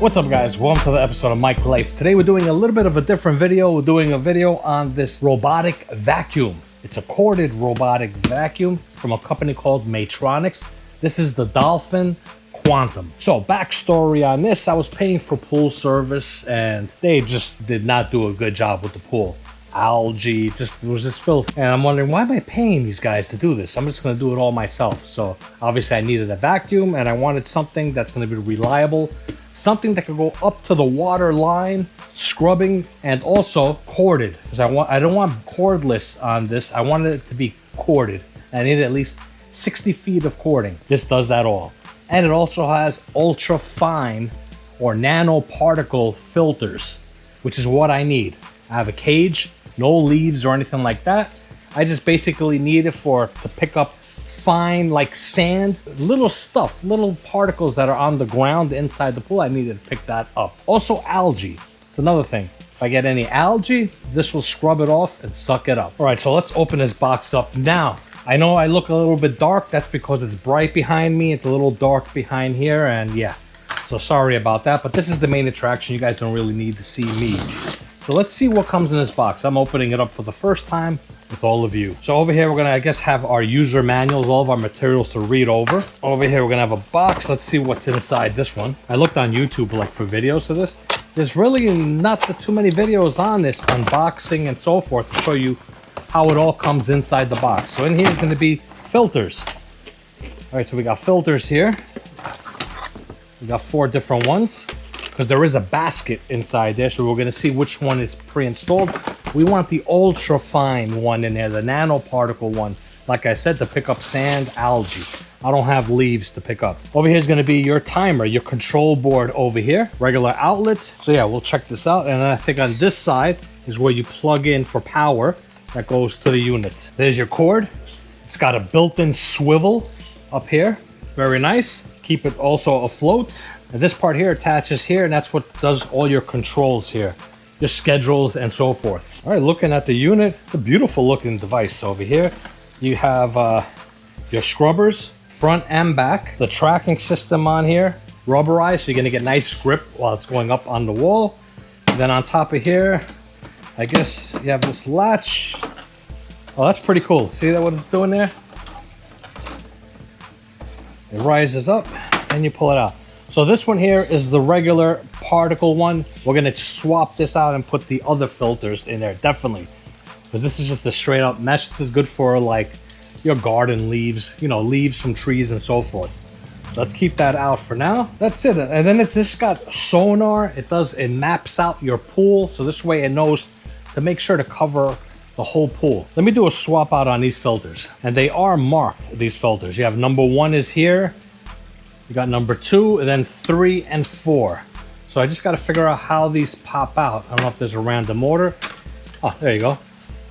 What's up guys, welcome to the episode of Mike Life. Today we're doing a little bit of a different video. We're doing a video on this robotic vacuum. It's a corded robotic vacuum from a company called Maytronics. This is the DOLPHIN Quantum. So backstory on this, I was paying for pool service and they just did not do a good job with the pool. Algae, it was just filth. And I'm wondering, why am I paying these guys to do this? I'm just gonna do it all myself. So obviously I needed a vacuum and I wanted something that's gonna be reliable, something that could go up to the water line, scrubbing, and also corded. Because I don't want cordless on this. I wanted it to be corded. I needed at least 60 feet of cording. This does that all. And it also has ultra fine or nanoparticle filters, which is what I need. I have a cage, no leaves or anything like that. I just basically need it to pick up fine like sand, little stuff, little particles that are on the ground inside the pool. I needed to pick that up. Also algae, it's another thing. If I get any algae, this will scrub it off and suck it up. All right, so let's open this box up now. I know I look a little bit dark. That's because it's bright behind me. It's a little dark behind here, and yeah, so sorry about that, but this is the main attraction. You guys don't really need to see me. So let's see what comes in this box. I'm opening it up for the first time with all of you. So over here, we're gonna, I guess, have our user manuals, all of our materials to read over. Over here, we're gonna have a box. Let's see what's inside this one. I looked on YouTube like for videos of this. There's really not too many videos on this, unboxing and so forth, to show you how it all comes inside the box. So in here is gonna be filters. All right, so we got filters here. We got 4 different ones, because there is a basket inside there, so we're going to see which one is pre-installed. We want the ultra fine one in there, the nanoparticle one, like I said, to pick up sand, algae. I don't have leaves to pick up. Over here is going to be your timer, your control board over here, regular outlet. So yeah, we'll check this out. And I think on this side is where you plug in for power that goes to the unit. There's your cord. It's got a built-in swivel up here, very nice. Keep it also afloat. And this part here attaches here, and that's what does all your controls here, your schedules and so forth. All right, looking at the unit, it's a beautiful looking device. Over here you have your scrubbers, front and back, the tracking system on here, rubberized, so you're gonna get nice grip while it's going up on the wall. And then on top of here, I guess you have this latch. Oh, that's pretty cool. See that what it's doing there? It rises up and you pull it out. So this one here is the regular particle one. We're gonna swap this out and put the other filters in there, definitely. Because this is just a straight up mesh. This is good for like your garden leaves, you know, leaves from trees and so forth. Let's keep that out for now. That's it. And then it's just got sonar. It maps out your pool. So this way it knows to make sure to cover the whole pool. Let me do a swap out on these filters. And they are marked, these filters. You have number 1 is here. You got number 2, and then 3 and 4. So I just got to figure out how these pop out. I don't know if there's a random order. Oh, there you go.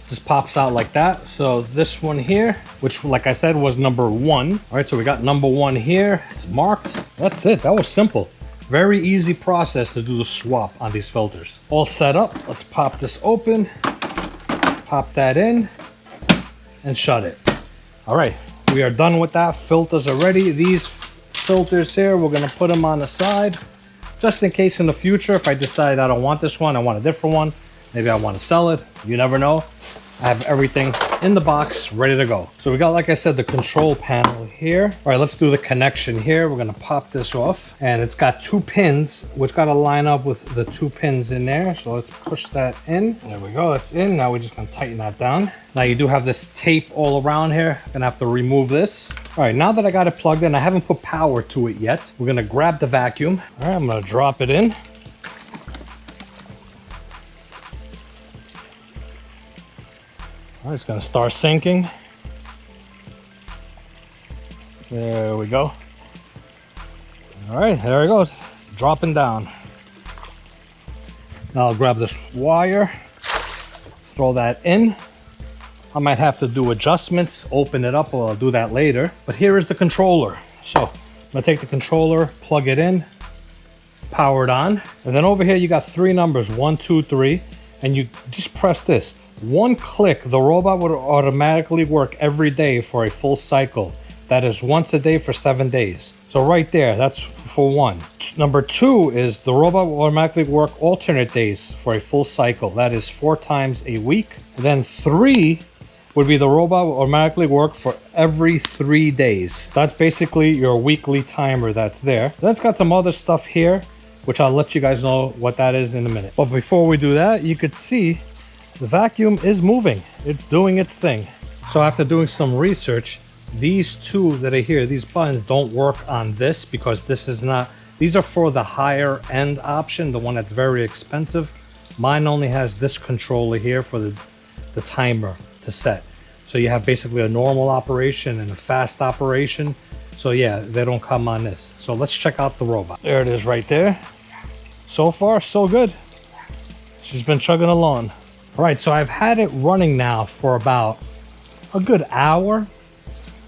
Just pops out like that. So this one here, which like I said was number 1. All right, so we got number 1 here. It's marked. That's it. That was simple. Very easy process to do the swap on these filters. All set up. Let's pop this open. Pop that in and shut it. All right, we are done with that. Filters are ready. These filters here, we're gonna put them on the side just in case in the future if I decide I don't want this one, I want a different one, maybe I want to sell it, you never know. I have everything in the box ready to go. So we got, like I said, the control panel here. All right, let's do the connection here. We're gonna pop this off, and it's got 2 pins which got to line up with the 2 pins in there. So let's push that in. There we go, that's in. Now we're just gonna tighten that down. Now you do have this tape all around here. Gonna have to remove this. All right, now that I got it plugged in, I haven't put power to it yet. We're gonna grab the vacuum. All right, I'm gonna drop it in. All right, it's gonna start sinking. There we go. All right, there it goes. It's dropping down. Now I'll grab this wire, throw that in. I might have to do adjustments, open it up, or I'll do that later. But here is the controller. So I'm gonna take the controller, plug it in, power it on. And then over here, you got 3 numbers, 1, 2, 3, and you just press this. 1 click, the robot would automatically work every day for a full cycle. That is once a day for 7 days. So right there, that's for one. Number two is the robot will automatically work alternate days for a full cycle. That is 4 times a week. And then 3 would be the robot will automatically work for every 3 days. That's basically your weekly timer that's there. Then it's got some other stuff here, which I'll let you guys know what that is in a minute. But before we do that, you could see the vacuum is moving. It's doing its thing. So after doing some research, these two that are here, these buttons don't work on this because this is not, these are for the higher end option, the one that's very expensive. Mine only has this controller here for the timer to set. So you have basically a normal operation and a fast operation. So yeah, they don't come on this. So let's check out the robot. There it is right there. So far, so good. She's been chugging along. All right, so I've had it running now for about a good hour.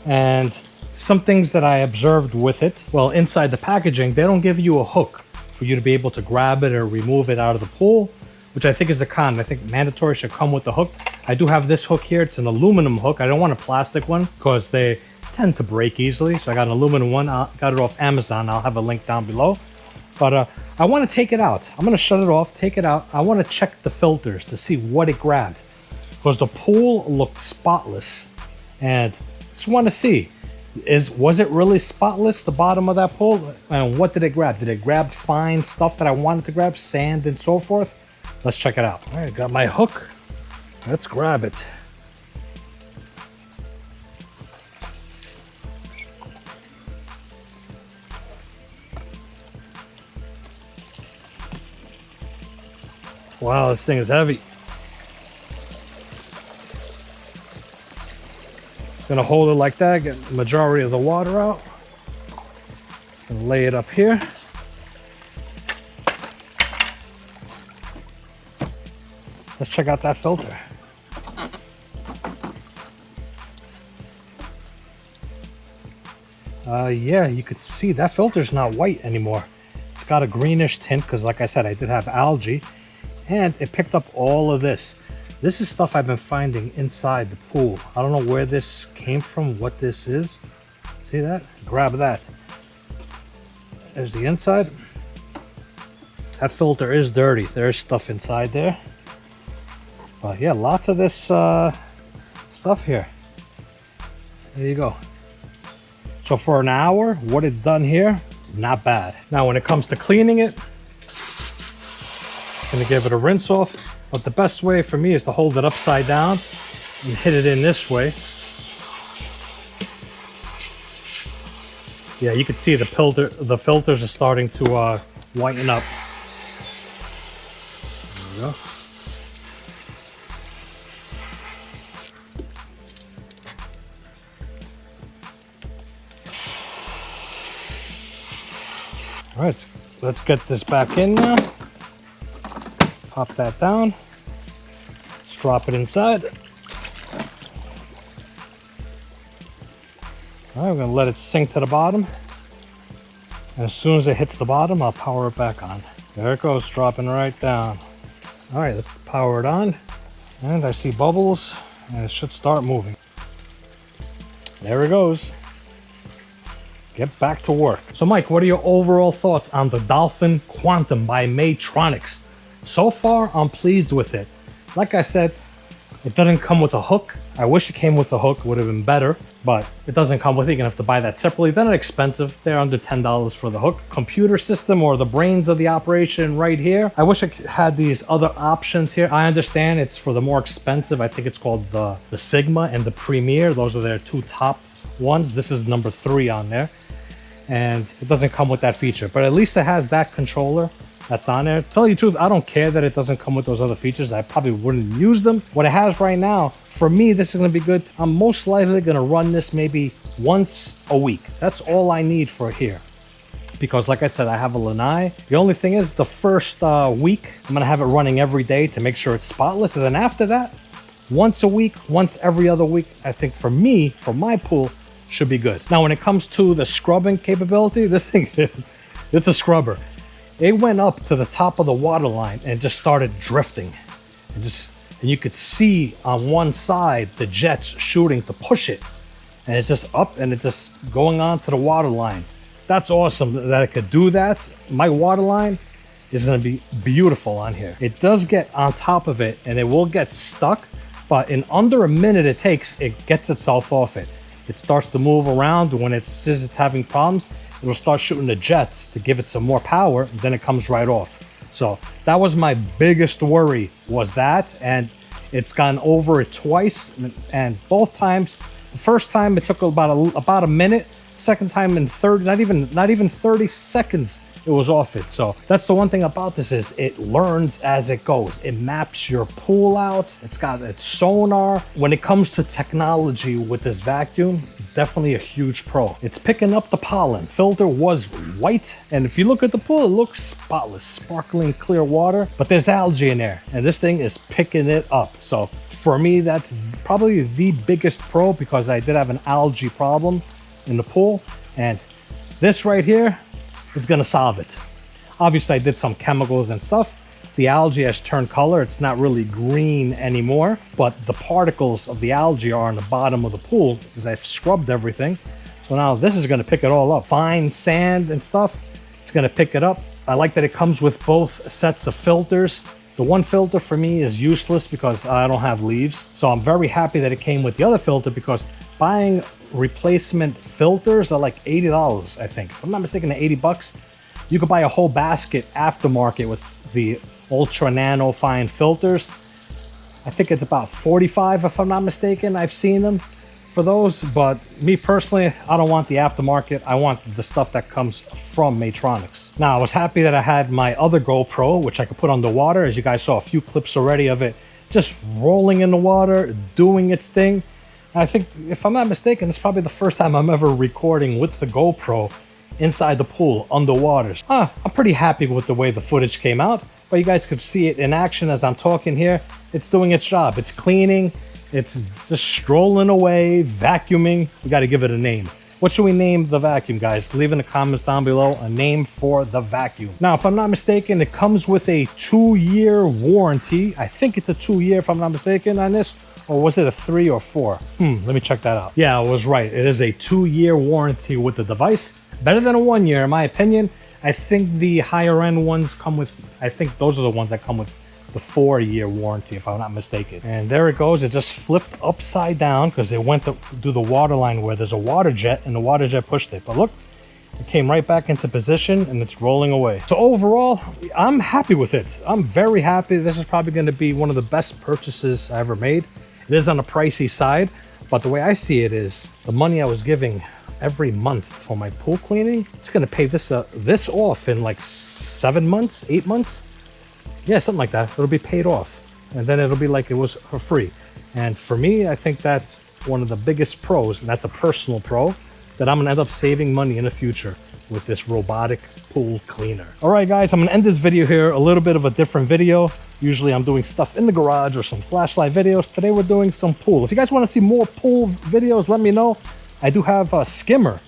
And some things that I observed with it, well, inside the packaging, they don't give you a hook for you to be able to grab it or remove it out of the pool, which I think is a con. I think mandatory should come with the hook. I do have this hook here. It's an aluminum hook. I don't want a plastic one because they tend to break easily. So I got an aluminum one. I got it off Amazon. I'll have a link down below. But I want to take it out. I'm going to shut it off, take it out. I want to check the filters to see what it grabbed because the pool looked spotless. And just want to see, was it really spotless, the bottom of that pool? And what did it grab? Did it grab fine stuff that I wanted to grab, sand and so forth? Let's check it out. All right, got my hook. Let's grab it. Wow, this thing is heavy. Gonna hold it like that, get the majority of the water out. And lay it up here. Let's check out that filter. Yeah, you could see that filter's not white anymore. It's got a greenish tint because like I said, I did have algae and it picked up all of this. This is stuff I've been finding inside the pool. I don't know where this came from, what this is. See that? Grab that. There's the inside. That filter is dirty. There's stuff inside there. But yeah, lots of this stuff here. There you go. So for an hour, what it's done here, not bad. Now when it comes to cleaning it, just gonna give it a rinse off. But the best way for me is to hold it upside down and hit it in this way. Yeah, you can see the filters are starting to whiten up. There we go. All right, let's get this back in now. Pop that down. Let's drop it inside. All right, we're gonna let it sink to the bottom. And as soon as it hits the bottom, I'll power it back on. There it goes, dropping right down. All right, let's power it on. And I see bubbles, and it should start moving. There it goes. Get back to work. So Mike, what are your overall thoughts on the DOLPHIN Quantum by Maytronics? So far, I'm pleased with it. Like I said, it doesn't come with a hook. I wish it came with a hook, would have been better, but it doesn't come with it. You're gonna have to buy that separately. They're not expensive. They're under $10 for the hook. Computer system or the brains of the operation right here. I wish it had these other options here. I understand it's for the more expensive. I think it's called the Sigma and the Premier. Those are their two top ones. This is number 3 on there. And it doesn't come with that feature, but at least it has that controller that's on there. To tell you the truth, I don't care that it doesn't come with those other features. I probably wouldn't use them. What it has right now, for me, this is gonna be good. I'm most likely gonna run this maybe once a week. That's all I need for here. Because like I said, I have a lanai. The only thing is the first week, I'm gonna have it running every day to make sure it's spotless. And then after that, once a week, once every other week, I think for me, for my pool, should be good. Now, when it comes to the scrubbing capability, this thing, it's a scrubber. It went up to the top of the water line and just started drifting. And you could see on one side, the jets shooting to push it. and it's just up and it's just going on to the water line. That's awesome that it could do that. My water line is going to be beautiful on here. It does get on top of it and it will get stuck, but in under a minute it takes, it gets itself off it. It starts to move around. When it says it's having problems, it'll start shooting the jets to give it some more power, and then it comes right off. So that was my biggest worry, was that, and it's gone over it twice, and both times, the first time it took about a minute, second time in 30, not even 30 seconds, it was off it. So that's the one thing about this, is it learns as it goes. It maps your pool out. It's got its sonar. When it comes to technology with this vacuum, definitely a huge pro. It's picking up the pollen. Filter was white, and if you look at the pool, it looks spotless, sparkling clear water, but there's algae in there, and this thing is picking it up. So for me, that's probably the biggest pro, because I did have an algae problem in the pool, and this right here is going to solve it. Obviously, I did some chemicals and stuff. The algae has turned color. It's not really green anymore, but the particles of the algae are on the bottom of the pool because I've scrubbed everything. So now this is going to pick it all up. Fine sand and stuff, it's going to pick it up. I like that it comes with both sets of filters. The one filter for me is useless because I don't have leaves. So I'm very happy that it came with the other filter, because buying replacement filters are like $80, I think. If I'm not mistaken, they're 80 bucks. You could buy a whole basket aftermarket with the ultra nano fine filters. I think it's about 45 if I'm not mistaken. I've seen them for those, but me personally, I don't want the aftermarket. I want the stuff that comes from Maytronics. Now, I was happy that I had my other GoPro, which I could put underwater. As you guys saw a few clips already of it just rolling in the water, doing its thing. I think, if I'm not mistaken, it's probably the first time I'm ever recording with the GoPro inside the pool, underwater. I'm pretty happy with the way the footage came out, but you guys could see it in action as I'm talking here. It's doing its job. It's cleaning. It's just strolling away, vacuuming. We got to give it a name. What should we name the vacuum, guys? Leave in the comments down below a name for the vacuum. Now, if I'm not mistaken, it comes with a 2-year warranty. I think it's a 2-year, if I'm not mistaken, on this. Or was it a 3 or 4? Let me check that out. Yeah, I was right. It is a 2-year warranty with the device. Better than a 1 year, in my opinion. I think the higher end ones come with, I think those are the ones that come with the 4-year warranty, if I'm not mistaken. And there it goes. It just flipped upside down because it went to do the water line where there's a water jet, and the water jet pushed it. But look, it came right back into position and it's rolling away. So overall, I'm happy with it. I'm very happy. This is probably going to be one of the best purchases I ever made. It is on the pricey side, but the way I see it is the money I was giving every month for my pool cleaning, it's going to pay this off in like 7 months, 8 months. Yeah, something like that. It'll be paid off, and then it'll be like it was for free. And for me, I think that's one of the biggest pros, and that's a personal pro, that I'm going to end up saving money in the future with this robotic pool cleaner. All right, guys, I'm going to end this video here. A little bit of a different video. Usually I'm doing stuff in the garage or some flashlight videos. Today we're doing some pool. If you guys want to see more pool videos, let me know. I do have a skimmer,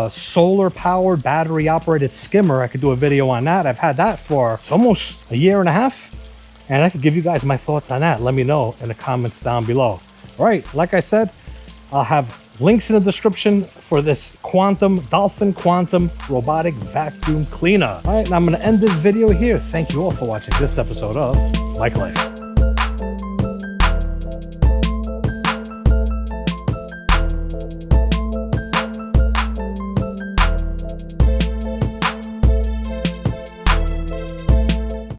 solar powered, battery operated skimmer. I could do a video on that. I've had that for almost a year and a half, and I could give you guys my thoughts on that. Let me know in the comments down below. All right, like I said, I'll have links in the description for this Dolphin Quantum robotic vacuum cleaner. All right, and I'm going to end this video here. Thank you all for watching this episode of Mike Life.